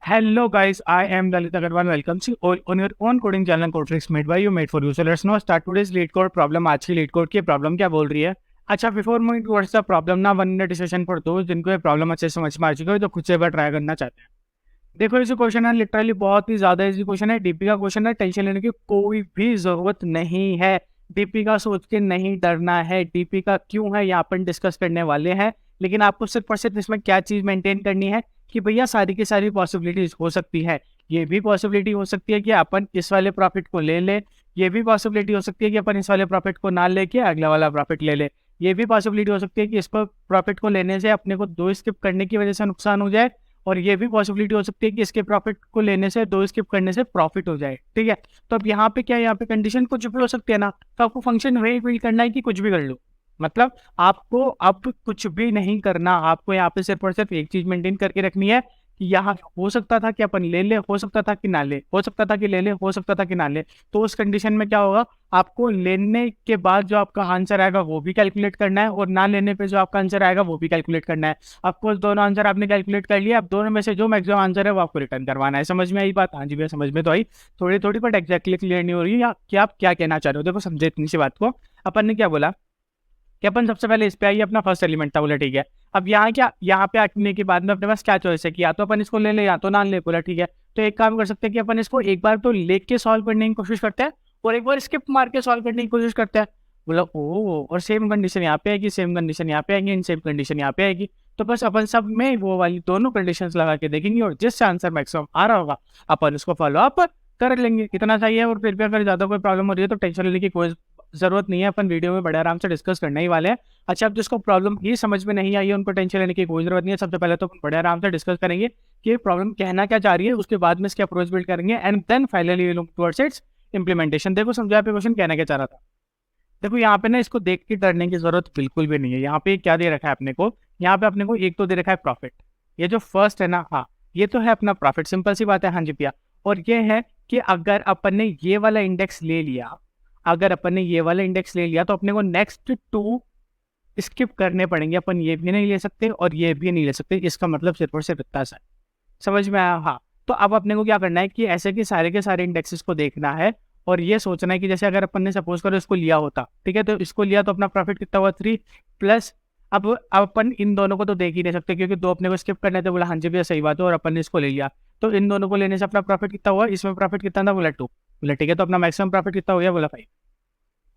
Hello guys, I am Lalit Agarwal. Welcome to all on your own coding channel Code Tricks made by you, made for you. So let's now start today's lead code problem. आज की lead code की problem क्या बोल रही है? अच्छा, before moving towards the problem ना 1 minute session for दोस्त जिनको ये प्रॉब्लम अच्छे से समझ में आ चुका है तो खुद से एक बार ट्राई करना चाहते हैं। देखो ये जो क्वेश्चन है लिटरली बहुत ही ज्यादा इजी क्वेश्चन है। डीपी का क्वेश्चन है, टेंशन लेने की कोई भी जरूरत नहीं है। डीपी का सोच के नहीं डरना है। डीपी का क्यों है यहाँ पर डिस्कस करने वाले हैं, लेकिन आपको सिर्फ और सिर्फ इसमें क्या चीज मेंटेन करनी है कि भैया सारी की सारी पॉसिबिलिटीज हो सकती है। ये भी पॉसिबिलिटी हो सकती है कि अपन इस वाले प्रॉफिट को ले ले, ये भी पॉसिबिलिटी हो सकती है कि अपन इस वाले प्रॉफिट को ना लेके अगला वाला प्रॉफिट ले ले, ये भी पॉसिबिलिटी हो सकती है कि इस पर प्रॉफिट को लेने से अपने को दो स्किप करने की वजह से नुकसान हो जाए, और ये भी पॉसिबिलिटी हो सकती है कि इसके प्रॉफिट को लेने से दो स्किप करने से प्रॉफिट हो जाए। ठीक है, तो अब यहाँ पे क्या है, यहाँ पे कंडीशन कुछ भी हो सकती है ना, तो आपको फंक्शन वही बिल्ड करना है कि कुछ भी कर लो। मतलब आपको अब कुछ भी नहीं करना, आपको यहाँ पे सिर्फ और सिर्फ एक चीज मेंटेन करके रखनी है कि यहाँ हो सकता था कि अपन ले ले, हो सकता था कि ना ले, हो सकता था कि ले ले, हो सकता था कि ना ले। तो उस कंडीशन में क्या होगा, आपको लेने के बाद जो आपका आंसर आएगा वो भी कैलकुलेट करना है, और ना लेने पे जो आपका आंसर आएगा वो भी कैलकुलेट करना है। आपको दोनों आंसर आपने कैलकुलेट कर लिया, अब दोनों में से जो मैक्सिमम आंसर है वो आपको रिटर्न करवाना है। समझ में आई बात? हाँ जी भैया समझ में तो आई, थोड़ी थोड़ी बट एक्जैक्टली क्लियर नहीं हो रही है या कि आप क्या कहना चाह रहे हो। देखो समझे इतनी सी बात को। अपन ने क्या बोला कि अपन सबसे पहले इस पे आइए, अपना फर्स्ट एलिमेंट था, बोला ठीक है। अब यहाँ क्या, यहाँ पे आने के बाद में अपने पास क्या चॉइस है कि या तो अपन इसको ले ले या तो ना ले, बोला ठीक है। तो एक काम कर सकते हैं कि अपन इसको एक बार तो लेके सॉल्व करने की कोशिश करते हैं और एक बार स्किप मार के सॉल्व करने की कोशिश करते हैं। बोला ओ, और सेम कंडीशन यहाँ पे आएगी, सेम कंडीशन यहाँ पे आएगी, इन सेम कंडीशन यहाँ पे आएगी। तो बस अपन सब में वो वाली दोनों कंडीशन लगा के देखेंगे और जिससे आंसर मैक्सिमम आ रहा होगा अपन उसको फॉलो अप कर लेंगे। इतना सही है। और फिर भी अगर ज्यादा कोई प्रॉब्लम हो रही है तो टेंशन लेने की कोई जरूरत नहीं है, अपन वीडियो में बड़े आराम से डिस्कस करने ही वाले हैं। अच्छा, अब जिसको प्रॉब्लम ही समझ में नहीं आई है उनको टेंशन लेने की कोई जरूरत नहीं है। सबसे पहले तो अपन बड़े आराम से डिस्कस करेंगे कि प्रॉब्लम कहना क्या चाह रही है, उसके बाद में इसके अप्रोच बिल्ड करेंगे and then finally look towards its implementation. देखो समझा पे क्वेश्चन कहना क्या चाह रहा था। देखो यहाँ पे ना इसको देख के डरने की जरूरत बिल्कुल भी नहीं है। यहाँ पे क्या दे रखा है अपने को, यहाँ पे अपने को एक तो दे रखा है प्रॉफिट, ये जो फर्स्ट है ना, हाँ ये तो है अपना प्रॉफिट, सिंपल सी बात है। हाँ जी भैया, और ये है कि अगर अपन ने ये वाला इंडेक्स ले लिया, अगर अपन ने ये वाला इंडेक्स ले लिया तो अपने को नेक्स्ट टू स्किप करने पड़ेंगे। अपन ये भी नहीं ले सकते और ये भी नहीं ले सकते, इसका मतलब सिर्फ और सिर्फ इतना सा है। समझ में आया? हाँ। तो अब अपने को क्या करना है कि ऐसे के सारे इंडेक्सेस को देखना है और ये सोचना है कि जैसे अगर अपन ने सपोज करो इसको लिया होता, ठीक है, तो इसको लिया तो अपना प्रॉफिट कितना हुआ 3 प्लस। अब अपन इन दोनों को तो देख ही नहीं सकते क्योंकि दो अपने को स्किप करने थे। बोला हाँ जी भैया सही बात है, और अपन ने इसको ले लिया तो इन दोनों को लेने से अपना प्रॉफिट कितना हुआ, इसमें प्रॉफिट कितना था, बोला 2। बोला ठीक है, तो अपना मैक्सिमम प्रॉफिट कितना हो गया, बोला 5।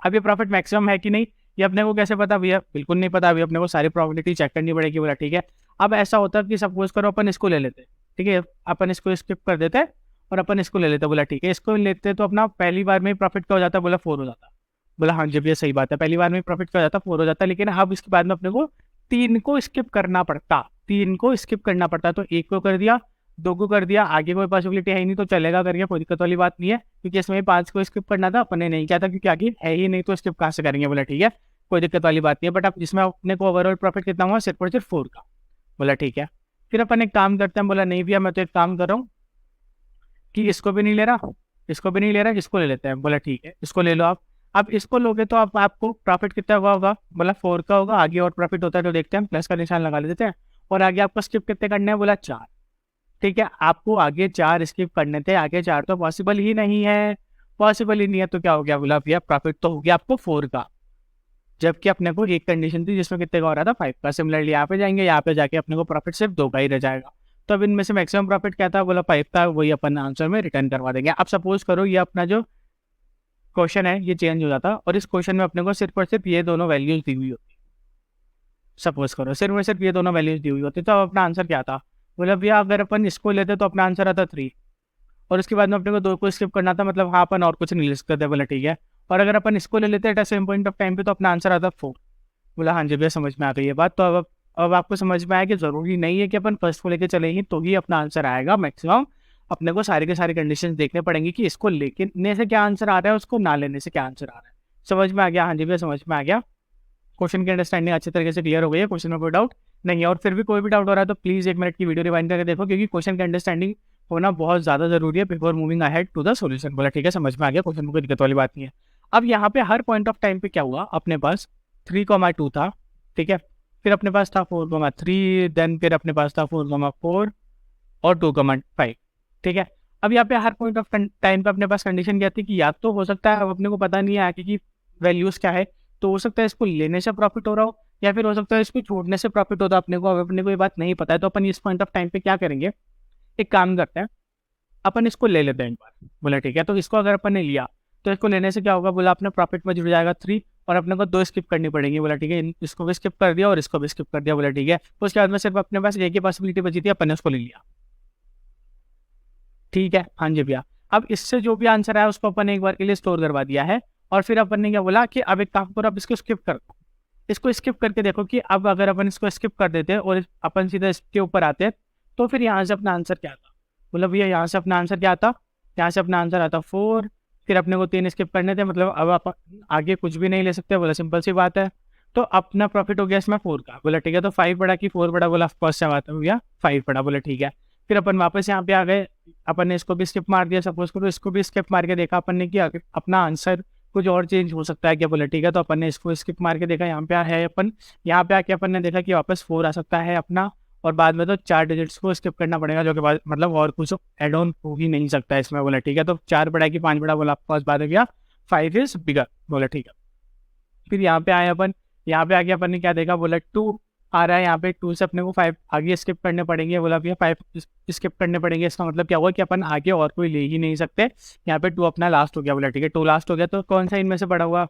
अब ये प्रॉफिट मैक्सिमम है कि नहीं ये अपने को कैसे पता भैया, बिल्कुल नहीं पता। अभी अपने को सारी प्रॉफिटिटी चेक करनी पड़ेगी। बोला ठीक है। अब ऐसा होता है कि सपोज करो अपन इसको ले लेते, ठीक है, अपन इसको स्किप कर देते और अपन इसको ले लेते। बोला ठीक है, इसको लेते तो अपना पहली बार में प्रॉफिट क्या हो जाता है, बोला 4 हो जाता। बोला हाँ जी भैया सही बात है, पहली बार में प्रॉफिट क्या हो जाता, 4 हो जाता। लेकिन अब इसके बाद में अपने को 3 को स्किप करना पड़ता, 3 को स्किप करना पड़ता। तो 1 को कर दिया, 2 को कर दिया, आगे कोई पॉसिबिलिटी है ही नहीं तो चलेगा करके, कोई दिक्कत वाली बात नहीं है। क्योंकि इसमें 5 को स्किप करना था, अपन ने नहीं किया था क्योंकि आगे है ही नहीं तो स्किप कहाँ से करेंगे। बोला ठीक है, कोई दिक्कत वाली बात नहीं है। बट अब इसमें अपने को ओवरऑल प्रॉफिट कितना हुआ, सिर्फ और सिर्फ 4 का। बोला ठीक है, फिर अपन एक काम करते हैं। बोला नहीं भैया मैं तो एक काम कर रहा हूँ कि इसको भी नहीं ले रहा, इसको भी नहीं ले रहा, इसको ले लेते हैं। बोला ठीक है, इसको ले लो आप। अब इसको लोगे तो आप आपको प्रॉफिट कितना हुआ होगा, बोला 4 का होगा। आगे और प्रॉफिट होता है तो देखते हैं, प्लस का निशान लगा लेते हैं। और आगे आपको स्किप कितने करने हैं, बोला 4। ठीक है, आपको आगे 4 स्किप करने थे, आगे 4 तो पॉसिबल ही नहीं है, पॉसिबल ही नहीं है। तो क्या हो गया, बोला भैया प्रॉफिट तो हो गया आपको 4 का, जबकि अपने को एक कंडीशन थी जिसमें कितने का हो रहा था, 5 का। सिमिलरली यहाँ पे जाएंगे, यहाँ पे जाके अपने को प्रॉफिट सिर्फ 2 का ही रह जाएगा। तो अब इनमें से मैक्सिमम प्रॉफिट क्या था, बोला 5 था, वही अपन आंसर में रिटर्न करवा देंगे। अब सपोज करो ये अपना जो क्वेश्चन है ये चेंज हो जाता और इस क्वेश्चन में अपने को सिर्फ और सिर्फ ये दोनों वैल्यूज दी हुई होती। सपोज करो सिर्फ और सिर्फ ये दोनों वैल्यूज दी हुई होती तो अब अपना आंसर क्या था, बोला भैया अगर अपन इसको लेते तो अपना आंसर आता 3, और उसके बाद में अपने को 2 को स्किप करना था, मतलब हाँ अपन और कुछ नहीं ले सकते थे। बोला ठीक है, और अगर अपन इसको ले लेते at same point of time पे तो अपना आंसर आता 4। बोला हाँ जी भैया समझ में आ गई ये बात। तो अब आपको समझ में आया कि जरूरी नहीं है कि अपन फर्स्ट को लेके चले ही तो ही अपना आंसर आएगा। मैक्सिमम अपने को सारे के सारे कंडीशन देखने पड़ेंगे कि इसको लेने से क्या आंसर आ रहा है, उसको ना लेने से क्या आंसर आ रहा है। समझ में आ गया? हाँ जी भैया समझ में आ गया। क्वेश्चन की अंडरस्टैंडिंग अच्छी तरीके से क्लियर हो गई है, क्वेश्चन में कोई डाउट नहीं है। और फिर भी कोई भी डाउट हो रहा है तो प्लीज 1 मिनट की वीडियो रिवाइंड करके देखो, क्योंकि क्वेश्चन की अंडरस्टैंडिंग होना बहुत ज्यादा जरूरी है before moving ahead to the solution. बोला ठीक है समझ में आ गया, क्वेश्चन में कोई दिक्कत वाली बात नहीं है। अब यहाँ पे हर पॉइंट ऑफ टाइम पे क्या हुआ, अपने पास 3,2 था, ठीक है, फिर अपने पास था 4,3, देन फिर अपने पास था 4,4, और 2,5। ठीक है, अब यहाँ पे हर पॉइंट ऑफ टाइम पे अपने पास कंडीशन क्या थी कि या तो हो सकता है, अब अपने को पता नहीं है आगे की वैल्यूज क्या है, तो हो सकता है इसको लेने से प्रॉफिट हो रहा हो या फिर हो सकता है इसको छोड़ने से प्रॉफिट होता है अपने को। अब अपने को ये बात नहीं पता है तो अपन इस पॉइंट ऑफ टाइम पे क्या करेंगे, एक काम करते हैं, अपन इसको ले लेते हैं एक बार। बोला ठीक है, तो इसको अगर अपन ने लिया तो इसको लेने से क्या होगा, बोला अपने प्रॉफिट में जुड़ जाएगा 3 और अपने को 2 स्किप करनी पड़ेगी। बोला ठीक है, इसको भी स्किप कर दिया और इसको भी स्किप कर दिया। बोला ठीक है, उसके बाद में सिर्फ अपने पास एक ही पॉसिबिलिटी बची थी, अपन ने उसको ले लिया। ठीक है, हाँ जी भैया। अब इससे जो भी आंसर आया उसको अपन ने एक बार के लिए स्टोर करवा दिया है और फिर अपन ने क्या बोला कि अब एक काम करो, अब इसको स्किप कर दो। इसको स्किप करके देखो कि अब अगर अपन इसको स्किप कर देते और अपन सीधा इसके ऊपर आते तो फिर यहाँ से अपना आंसर क्या आता। बोला भैया यहाँ से अपना आंसर क्या आता, यहाँ से अपना आंसर आता 4। फिर अपने को 3 स्किप करने थे, मतलब अब अपन आगे कुछ भी नहीं ले सकते। बोला सिंपल सी बात है, तो अपना प्रॉफिट हो गया इसमें 4 का। बोला ठीक है, तो 5 पड़ा कि 4 पड़ा, बोला ऑफकोर्स से बात है भैया 5 पड़ा। बोला ठीक है, फिर अपन वापस यहाँ पे आ गए, अपन ने इसको भी स्किप मार दिया सपोज करो, इसको भी स्किप मार के देखा अपन ने कि अपना आंसर कुछ और चेंज हो सकता है क्या। बोला ठीक है, तो अपन ने इसको स्किप मार के देखा, यहाँ पे है अपन, यहाँ पे आके अपन ने देखा कि वापस 4 आ सकता है अपना, और बाद में तो 4 डिजिट्स को स्किप करना पड़ेगा, जो कि बाद मतलब और कुछ एड ऑन हो ही नहीं सकता है इसमें। बोला ठीक है, तो 4 बड़ा कि 5 बड़ा, बोला आपके पास बात हो गया 5 इज बिगर। बोला ठीक है, फिर यहाँ पे आए अपन, यहाँ पे आके अपन ने क्या देखा, बोला 2 आ रहा है, यहाँ पे 2 से अपने को 5 आगे स्किप करने पड़ेंगे। बोला भैया 5 स्किप करने पड़ेंगे, इसका मतलब क्या हुआ कि अपन आगे और कोई ले ही नहीं सकते। यहाँ पे 2 अपना लास्ट हो गया। बोला ठीक है, 2 लास्ट हो गया, तो कौन सा इनमें से बड़ा हुआ,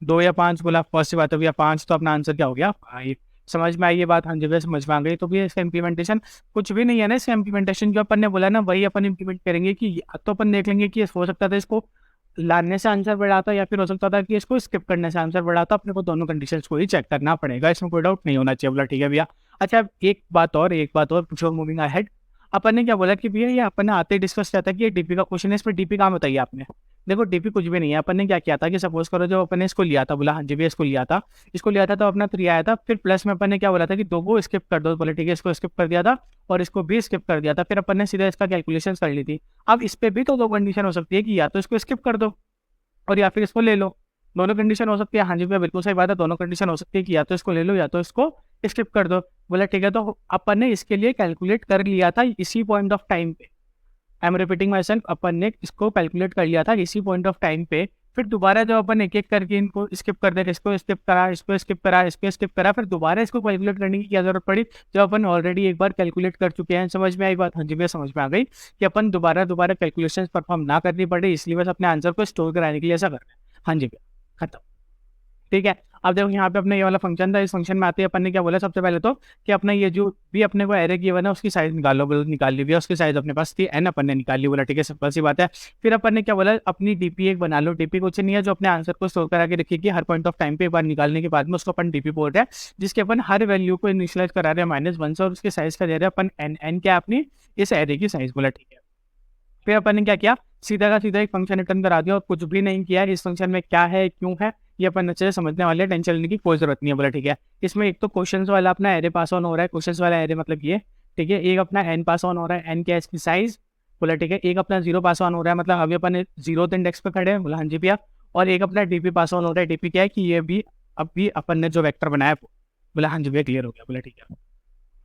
2 या 5। बोला फर्स्ट सी बात है भैया 5, तो अपना आंसर क्या हो गया 5। समझ में आई ये बात, हाँ जी भैया समझ में आ गई। तो भैया इसका इंप्लीमेंटेशन कुछ भी नहीं है ना, इसका इंप्लीमेंटेशन जो अपन ने बोला ना वही अपन इंप्लीमेंट करेंगे। कि तो अपन देख लेंगे कि हो सकता था इसको लाने से आंसर बढ़ा था या फिर हो सकता था कि इसको स्किप करने से आंसर बढ़ा था। अपने को दोनों कंडीशंस को ही चेक करना पड़ेगा, इसमें कोई डाउट नहीं होना चाहिए। बोला ठीक है भैया। अच्छा, एक बात और पूछो, मूविंग अहेड। अपन ने क्या बोला कि भैया ये अपन ने आते ही डिस्कस किया था कि ये डीपी का क्वेश्चन है, इस पर डीपी कहाँ बताइए आपने। देखो डीपी कुछ भी नहीं है। अपन ने क्या किया था कि सपोज करो जो अपन ने इसको लिया था, बोला हाँ जी भैया इसको लिया था तो अपना 3 आया था। फिर प्लस में अपन ने क्या बोला था कि 2 को स्किप कर दो। बोले ठीक है, इसको स्किप कर दिया था और इसको भी स्किप कर दिया था। फिर अपन ने सीधा इसका कैलकुलेशन कर ली थी। अब इस पे भी तो 2 कंडीशन हो सकती है कि या तो इसको स्किप कर दो और या फिर इसको ले लो। दोनों कंडीशन हो सकती है, हाँ जी भैया बिल्कुल सही बात है, दोनों कंडीशन हो सकती है कि या तो इसको ले लो या तो इसको स्किप कर दो। बोला ठीक है, तो अपन ने इसके लिए कैलकुलेट कर लिया था इसी पॉइंट ऑफ टाइम पे। I am repeating myself, अपन ने इसको कैलकुलेट कर लिया था इसी पॉइंट ऑफ टाइम पे। फिर दोबारा जब अपन एक एक करके इनको स्किप कर दे, इसको स्किप करा, इसको स्किप करा, इसको स्किप करा, फिर दोबारा इसको कैलकुलेट करने की क्या जरूरत पड़ी, जब अपन ऑलरेडी एक बार कैलकुलेट कर चुके हैं। समझ में आई बात, हाँ जी भैया समझ में आ गई कि अपन दोबारा कैलकुलेशन परफॉर्म ना करनी पड़े, इसलिए बस अपने आंसर को स्टोर कराने के लिए ऐसा कर रहे हैं। हाँ जी भैया, खत्म। ठीक है, अब देखो यहाँ पे अपने ये वाला फंक्शन था, इस फंक्शन में आते ही अपन ने क्या बोला सबसे पहले तो कि अपना ये जो भी अपने को एरे गिवन है उसकी साइज निकालो। बोलो निकाल ली भैया, उसकी साइज अपने पास थी n, अपन ने निकाल ली। बोला ठीक है, सिंपल सी बात है। फिर अपन ने क्या बोला, अपनी डीपी एक बना लो। डीपी कुछ नहीं है, जो अपने आंसर को स्टोर करा के रखिए हर पॉइंट ऑफ टाइम पे एक बार निकालने के बाद में उसको अपन डीपी बोल रहे हैं, जिसके अपन हर वैल्यू को इनिशियलाइज करा रहे हैं -1 से और उसके साइज का दे रहे हैं अपन n क्या अपनी इस एरे की साइज। बोला ठीक है, फिर अपन ने क्या किया, सीधा का सीधा एक फंक्शन रिटर्न करा दिया और कुछ भी नहीं किया। इस फंक्शन में क्या है क्यों है ये अपन अच्छे से समझने वाले, टेंशन लेने की कोई जरूरत नहीं है। बोला ठीक है, इसमें एक तो क्वेश्चंस वाला अपना एरे पास ऑन हो रहा है, क्वेश्चंस वाला एरे मतलब ये। ठीक है, एक अपना n पास ऑन हो रहा है, n क्या है इसकी साइज। बोला ठीक है, एक अपना 0 पास ऑन हो रहा है, मतलब अभी अपन 0th इंडेक्स पे खड़े हैं। बोला हाँ जी भैया, और एक अपना डीपी पास ऑन हो रहा है। डीपी क्या है कि ये भी अभी अपन ने जो वेक्टर बनाया। बोला हाँ जी भैया क्लियर हो गया। बोला ठीक है,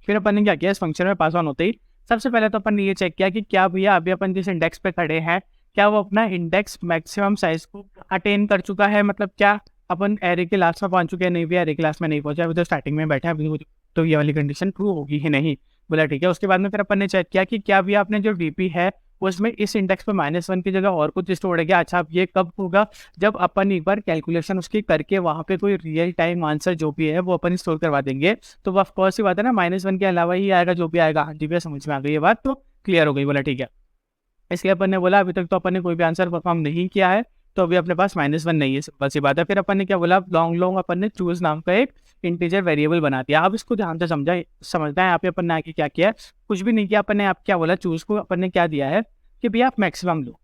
फिर अपन ने क्या किया, इस फंक्शन में पास ऑन होते ही सबसे पहले तो अपन ने ये चेक किया कि क्या भैया अभी अपन जिस इंडेक्स पे खड़े हैं क्या वो अपना इंडेक्स मैक्सिमम साइज को अटेन कर चुका है, मतलब क्या अपन एरे के लास्ट में पहुंच चुके हैं। नहीं भैया एरे के लास्ट में नहीं पहुंचा, अभी तो स्टार्टिंग में बैठे हैं अभी, तो ये वाली कंडीशन ट्रू होगी ही नहीं। बोला ठीक है, उसके बाद में फिर अपन ने चेक किया कि क्या भैया आपने जो डीपी है उसमें इस इंडेक्स पे -1 की जगह और कुछ स्टोर है क्या। अच्छा, अब ये कब होगा, जब अपन एक बार कैलकुलेशन उसकी करके वहाँ पे कोई रियल टाइम आंसर जो भी है वो अपन स्टोर करवा देंगे। तो वो ऑफकोर्स सी बात है ना, -1 के अलावा ही आएगा जो भी आएगा। हाँ जी भैया समझ में आ गई ये बात, तो क्लियर हो गई। बोला ठीक है, इसलिए अपन ने बोला अभी तक तो अपन ने कोई भी आंसर परफॉर्म नहीं किया है, तो अभी अपने पास -1 नहीं है, सिंपल सी बात है। फिर अपन ने क्या बोला, लॉन्ग अपन ने चूज नाम का एक इंटीजर वेरिएबल बना दिया। अब इसको ध्यान से समझना है। यहाँ पे अपन ने आके क्या किया, कुछ भी नहीं किया। अपन ने आप क्या बोला, चूज को अपन ने क्या दिया है कि भैया आप मैक्सिमम लो।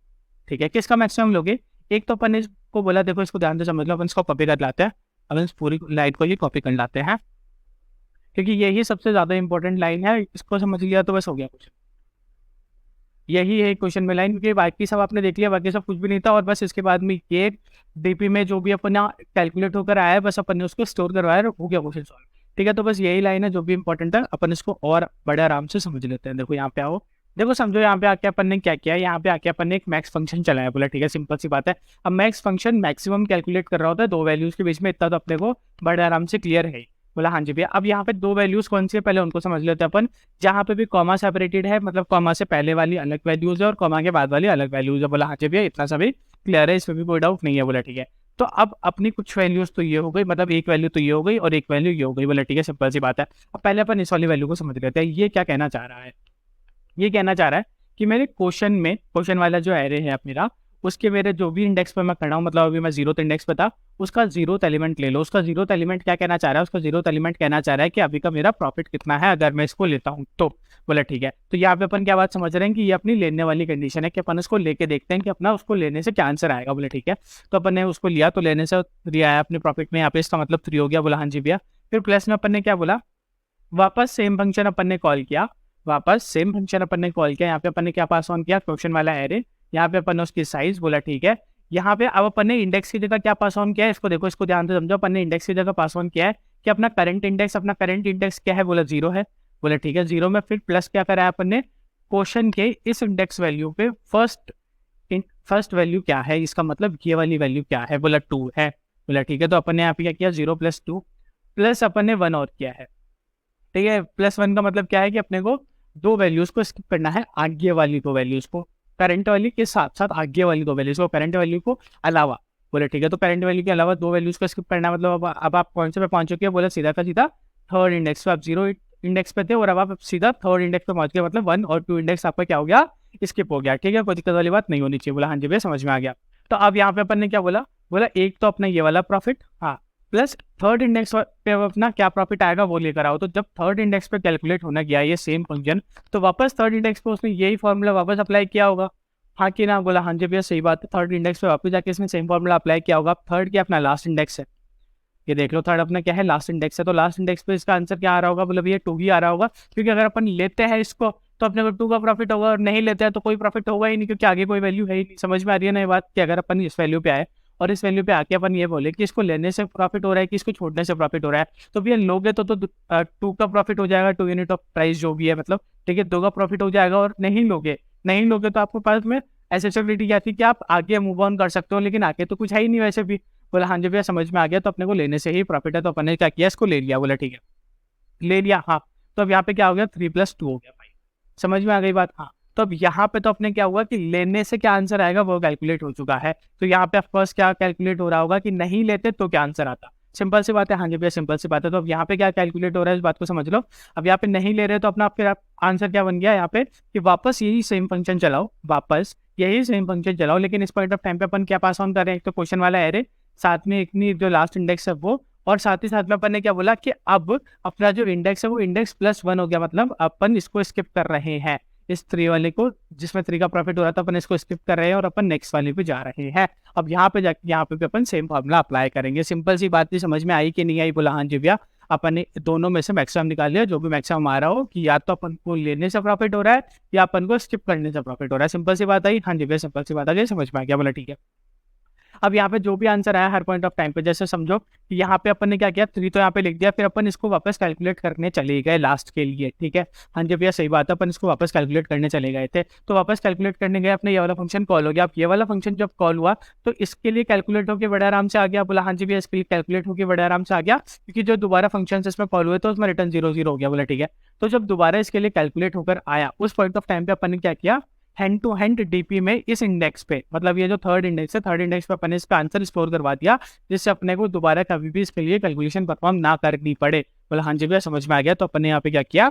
ठीक है, किसका मैक्सिमम लोगे, एक तो अपन ने इसको बोला, देखो इसको ध्यान से समझ लो, अपन इसको कॉपी कर लाते हैं। अपन इस पूरी लाइन को ही कॉपी कर लाते हैं, क्योंकि यही सबसे ज्यादा इंपॉर्टेंट लाइन है। इसको समझ लिया तो बस हो गया कुछ, यही है क्वेश्चन में लाइन, क्योंकि बाकी सब आपने देख लिया, बाकी सब कुछ भी नहीं था। और बस इसके बाद में ये डीपी में जो भी अपना कैलकुलेट होकर आया है बस अपन ने उसको स्टोर करवाया, हो गया क्वेश्चन सॉल्व। ठीक है। तो बस यही लाइन है जो भी इंपॉर्टेंट है, अपन इसको और बड़े आराम से समझ लेते हैं। देखो यहाँ पे आओ, देखो समझो यहाँ पे आके अपन ने क्या किया, यहाँ पे आके अपन ने एक मैक्स फंक्शन चलाया, बोला ठीक है सिंपल सी बात है। अब मैक्स फंक्शन मैक्सिमम कैलकुलेट कर रहा होता है दो वैल्यूज के बीच में, इतना तो अपने को बड़े आराम से क्लियर है। बोला हाँ जी भैया। अब यहाँ पे दो वैल्यूज कौन सी है पहले उनको समझ लेते हैं अपन। जहाँ पे भी कॉमा सेपरेटेड है, मतलब कॉमा से पहले वाली अलग वैल्यूज है और कॉमा के बाद वाली अलग वैल्यूज है। बोला हाँ जी भैया, इतना सभी क्लियर है, इसमें भी कोई डाउट नहीं है। बोला ठीक है। तो अब अपनी कुछ वैल्यूज तो ये हो गई, मतलब एक वैल्यू तो ये हो गई और एक वैल्यू ये हो गई। बोला ठीक है सिंपल सी बात है। अब पहले अपन इस वाली वैल्यू को समझ लेते हैं, ये क्या कहना चाह रहा है। ये कहना चाह रहा है कि मेरे क्वेश्चन में, क्वेश्चन वाला जो एरे है मेरा, उसके मेरे जो भी इंडेक्स पे मैं खड़ा हूँ, मतलब अभी मैं जीरोथ इंडेक्स पे था, उसका जीरोथ एलिमेंट ले लो। उसका जीरोथ एलिमेंट क्या कहना चाह रहा है, उसका जीरोथ एलिमेंट कहना चाह रहा है कि अभी का मेरा प्रॉफिट कितना है अगर मैं इसको लेता हूँ तो। बोला ठीक है। तो यहाँ पे अपन क्या बात समझ रहे हैं कि ये अपनी लेने वाली कंडीशन है कि अपन उसको लेके देखते हैं कि अपना उसको लेने से क्या आंसर आएगा। बोले ठीक है। तो अपन ने उसको लिया तो लेने से 3 आया अपने प्रॉफिट में, यहाँ पे इसका मतलब 3 हो गया। बोला हाँ जी भैया। फिर प्लस में अपन ने क्या बोला, वापस सेम फंक्शन अपन ने कॉल किया, वापस सेम फंक्शन अपन ने कॉल किया। यहाँ पे अपन ने क्या पास ऑन किया, क्वेश्चन वाला एरे। यहाँ पे अपन ने उसकी साइज, बोला ठीक है। यहाँ पे अब अपन ने इंडेक्स की जगह क्या पास ऑन किया है, इसको देखो, इसको ध्यान से समझो। अपन ने इंडेक्स की जगह पास ऑन किया है कि अपना करंट इंडेक्स, अपना करंट इंडेक्स क्या है, बोला 0 है। बोला ठीक है। 0 में फिर प्लस क्या करा है अपन ने, क्वेश्चन के इस इंडेक्स वैल्यू पे फर्स्ट वैल्यू क्या है, इसका मतलब ये वाली वैल्यू क्या है, बोला 2 है। बोला ठीक है। तो अपन ने यहाँ पे क्या किया, 0 + 2 प्लस अपन ने 1 और किया है। ठीक है। +1 का मतलब क्या है कि अपने को दो वैल्यूज को स्किप करना है, आगे वाली दो वैल्यूज को, करंट वाली के साथ साथ आगे वाली दो वैल्यूज को, करंट वैल्यू को अलावा। बोले ठीक है। तो करंट वैल्यू के अलावा दो वैल्यूज को स्किप करना है, मतलब अब आप कौन से पे पहुंच चुके हैं, बोला सीधा का सीधा थर्ड इंडेक्स पे। आप 0 इंडेक्स पे थे और अब आप सीधा थर्ड इंडेक्स पे पहुंच गए, मतलब 1 और 2 इंडेक्स आपका क्या हो गया, स्किप हो गया। ठीक है, कोई दिक्कत वाली बात नहीं होनी चाहिए। बोला हाँ जी भैया समझ में आ गया। तो अब यहाँ पे अपन ने क्या बोला, बोला एक तो अपना ये वाला प्रॉफिट, हाँ, प्लस थर्ड इंडेक्स पे अपना क्या प्रॉफिट आएगा वो लेकर आओ। तो जब थर्ड इंडेक्स पे कैलकुलेट होना गया ये सेम फंक्शन, तो वापस थर्ड इंडेक्स पे उसने यही फॉर्मूला वापस अप्लाई किया होगा, हाँ कि ना। बोला हाँ जी भैया सही बात है, थर्ड इंडेक्स पे वापस जाके इसमें सेम फॉर्मूला अप्लाई किया होगा। थर्ड क्या अपना लास्ट इंडेक्स है, ये देख लो, थर्ड अपना क्या है, लास्ट इंडेक्स है। तो लास्ट इंडेक्स पे इसका आंसर क्या आ रहा होगा, बोले भैया 2 ही आ रहा होगा, क्योंकि अगर अपन लेते हैं इसको तो अपने को 2 का प्रॉफिट होगा, और नहीं लेते हैं तो कोई प्रॉफिट होगा ही नहीं, क्योंकि आगे कोई वैल्यू है ही नहीं। समझ में आ रही है ना ये बात, कि अगर अपन इस वैल्यू पे आए और इस वैल्यू पे आके अपन ये बोले कि इसको लेने से प्रॉफिट हो रहा है कि इसको छोड़ने से प्रॉफिट हो रहा है, तो भैया लोगे तो 2 का प्रॉफिट हो जाएगा, 2 यूनिट ऑफ प्राइस जो भी है, मतलब ठीक है 2 का प्रॉफिट हो जाएगा। और नहीं लोगे, नहीं लोगे तो आपके पास में एसेसिबिलिटी क्या थी कि आप आगे मूव ऑन कर सकते हो, लेकिन आगे तो कुछ है ही नहीं वैसे भी। बोला हाँ जी भैया समझ में आ गया, तो अपने को लेने से ही प्रॉफिट है, तो अपन ने क्या किया, इसको ले लिया। बोला ठीक है, ले लिया, हाँ। तो अब यहाँ पे क्या हो गया, 3 + 2 हो गया भाई, समझ में आ गई बात, हाँ। तो अब यहाँ पे तो अपने क्या हुआ कि लेने से क्या आंसर आएगा वो कैलकुलेट हो चुका है। तो यहाँ पे फर्स्ट क्या कैलकुलेट हो रहा होगा कि नहीं लेते तो क्या आंसर आता, सिंपल सी बात है। हाँ जी भैया सिंपल सी बात है। तो अब यहाँ पे क्या कैलकुलेट हो रहा है इस बात को समझ लो। अब यहाँ पे नहीं ले रहे तो अपना फिर आंसर क्या बन गया यहाँ पे, कि वापस यही सेम फंक्शन चलाओ, वापस यही सेम फंक्शन चलाओ, लेकिन इस पॉइंट ऑफ टाइम पे अपन क्या पास ऑन कर रहे हैं, एक तो क्वेश्चन वाला एरे, साथ में इतनी जो लास्ट इंडेक्स है वो, और साथ ही साथ में अपन ने क्या बोला कि अब अपना जो इंडेक्स है वो इंडेक्स +1 हो गया, मतलब अपन इसको स्किप कर रहे हैं, इस 3 वाले को, जिसमें 3 का प्रॉफिट हो रहा था अपन इसको स्किप कर रहे हैं और अपन नेक्स्ट वाले पे जा रहे हैं। अब यहाँ पे जाके यहाँ पे भी अपन सेम फॉर्मूला अप्लाई करेंगे। सिंपल सी बात थी, समझ में आई कि नहीं आई, बोला हाँ जी भैया। अपन ने दोनों में से मैक्सिमम निकाल लिया, जो भी मैक्सिमम आ रहा हो, कि या तो अपन को लेने से प्रॉफिट हो रहा है या अपन को स्किप करने से प्रॉफिट हो रहा है। सिंपल सी बात आई, हाँ जी भैया सिंपल सी बात आ गई, समझ में आ गया। बोला ठीक है। अब यहाँ पे जो भी आंसर आया हर पॉइंट ऑफ टाइम पे, जैसे समझो कि यहाँ पे अपन ने क्या किया, 3 तो यहाँ पे लिख दिया, फिर अपन इसको वापस कैलकुलेट करने चले गए लास्ट के लिए। ठीक है, हाँ जी भैया सही बात है, अपन इसको वापस कैलकुलेट करने चले गए थे। तो वापस कैलकुलेट करने गए, अपने ये वाला फंक्शन कॉल हो गया। अब ये वाला फंक्शन जब कॉल हुआ तो इसके लिए कैलकुलेट होकर बड़े आराम से आ गया। बोला हाँ जी भैया इसके लिए कैलकुलेट होकर बड़े आराम से आ गया, क्योंकि जो दोबारा फंक्शन इसमें कॉल हुए तो उसमें रिटर्न 0 हो गया। बोला ठीक है। तो जब दोबारा इसके लिए कैलकुलेट होकर आया, उस पॉइंट ऑफ टाइम पे अपन ने क्या किया, हैंड टू हैंड डीपी में इस इंडेक्स पे, मतलब ये जो थर्ड इंडेक्स है, थर्ड इंडेक्स पे अपन ने इसका आंसर स्टोर करवा दिया, जिससे अपने को दोबारा कभी भी इसके लिए कैलकुलेशन परफॉर्म ना करनी पड़े। बोला हाँ जी भैया समझ में आ गया। तो अपन ने यहाँ पे क्या किया,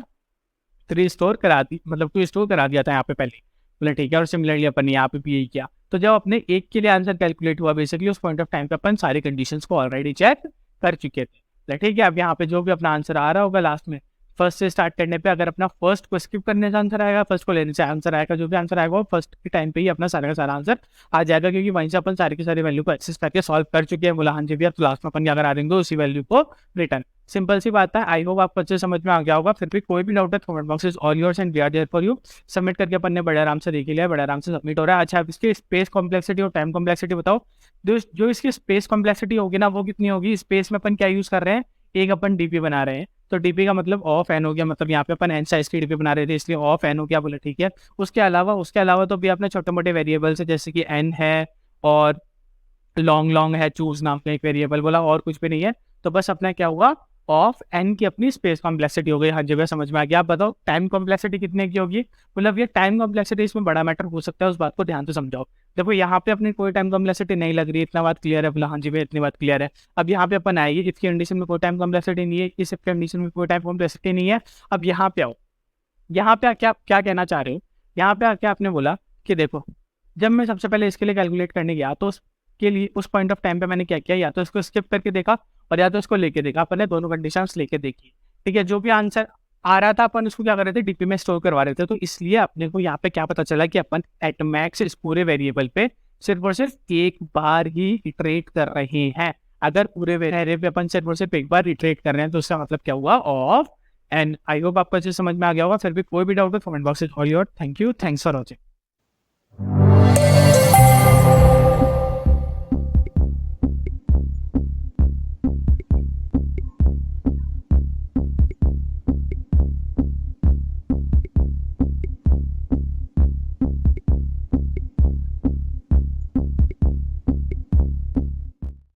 3 स्टोर करा दी, मतलब 2 स्टोर करा दिया था यहाँ पे पहले। बोला ठीक है। और सिमिलरली अपन ने यहाँ पे भी यही किया। तो जब अपने एक के लिए आंसर कैलकुलेट हुआ, बेसिकली उस पॉइंट ऑफ टाइम पे अपन सारी कंडीशंस को ऑलरेडी चेक कर चुके थे। ठीक है। अब यहाँ पे जो भी अपना आंसर आ रहा होगा लास्ट में, फर्स्ट से स्टार्ट करने पे, अगर अपना फर्स्ट को स्किप करने से आंसर आएगा, फर्स्ट को लेने से आंसर आएगा, जो भी आंसर आएगा वो फर्स्ट के टाइम पे ही अपना सारा का सारा आंसर आ जाएगा, क्योंकि वहीं से अपन सारी की सारी वैल्यू को एक्सेस करके सॉल्व कर चुके हैं। बोला हाँ जी भैया। तो लास्ट में अपन क्या करा देंगे, उसी वैल्यू को रिटर्न। सिंपल सी बात है। आई होप आपको अच्छे समझ में आ गया होगा। फिर भी कोई भी डाउट है, comment box is all yours and we are there for you. Submit करके अपन ने बड़े आराम से देख लिया, बड़े आराम से सबमिट हो रहा है। अच्छा, अब इसकी स्पेस कॉम्प्लेक्सिटी और टाइम कॉम्प्लेक्सिटी बताओ। जो इसकी स्पेस कॉम्प्लेक्सिटी होगी ना, वो कितनी होगी, स्पेस में अपन क्या यूज कर रहे हैं, एक अपन डीपी बना रहे हैं, तो डीपी का मतलब ऑफ एन हो गया, मतलब यहाँ पे अपन एन साइज की डीपी बना रहे थे इसलिए ऑफ एन हो गया, बोले ठीक है। उसके अलावा तो भी आपने छोटे मोटे वेरिएबल्स है, जैसे कि एन है और लॉन्ग लॉन्ग है, चूज नाम का एक वेरिएबल बोला, और कुछ भी नहीं है। तो बस अपना क्या हुआ, ऑफ एन की अपनी स्पेस कॉम्प्लेक्सिटी हो गई, हर जगह समझ में आ गया। आप बताओ टाइम कॉम्प्लेक्सिटी कितने की होगी, मतलब ये टाइम कॉम्प्लेक्सिटी इसमें बड़ा मैटर हो सकता है, उस बात को ध्यान से समझाओ। देखो यहाँ पे अपनी कोई टाइम कॉम्प्लेक्सिटी नहीं लग रही है, इतना बात क्लियर है, बोला हाँ जी भाई इतनी बात क्लियर है। अब यहाँ पे अपन आएगी, इसकी कंडीशन में कोई टाइम कॉम्प्लेक्सिटी नहीं है, इस कंडीशन में कोई टाइम कॉम्प्लेक्सिटी नहीं है। अब यहाँ पे आओ, यहाँ पे क्या क्या कहना चाह रहे हो, यहाँ पे आके आपने बोला कि देखो जब मैं सबसे पहले इसके लिए कैलकुलेट करने गया तो उसके लिए उस पॉइंट ऑफ टाइम पे मैंने क्या किया, या तो इसको स्किप करके देखा और या तो इसको लेके देखा, अपन ने दोनों कंडीशंस लेके देखी, ठीक है। जो भी आंसर आ रहा था अपन उसको क्या कर रहे थे, डीपी में स्टोर करवा रहे थे। तो इसलिए अपने को यहाँ पे क्या पता चला कि अपन एट मैक्स इस पूरे वेरिएबल पे सिर्फ और सिर्फ एक बार ही इटरेट कर रहे हैं। अगर पूरे वेरिएबल पे अपन सिर्फ और सिर्फ एक बार इटरेट कर रहे हैं तो उसका मतलब क्या हुआ, ऑफ एंड। आई होप आपको अच्छे समझ में आ गया होगा। फिर भी कोई भी डाउट हो कमेंट बॉक्स में, thank you, thanks for watching.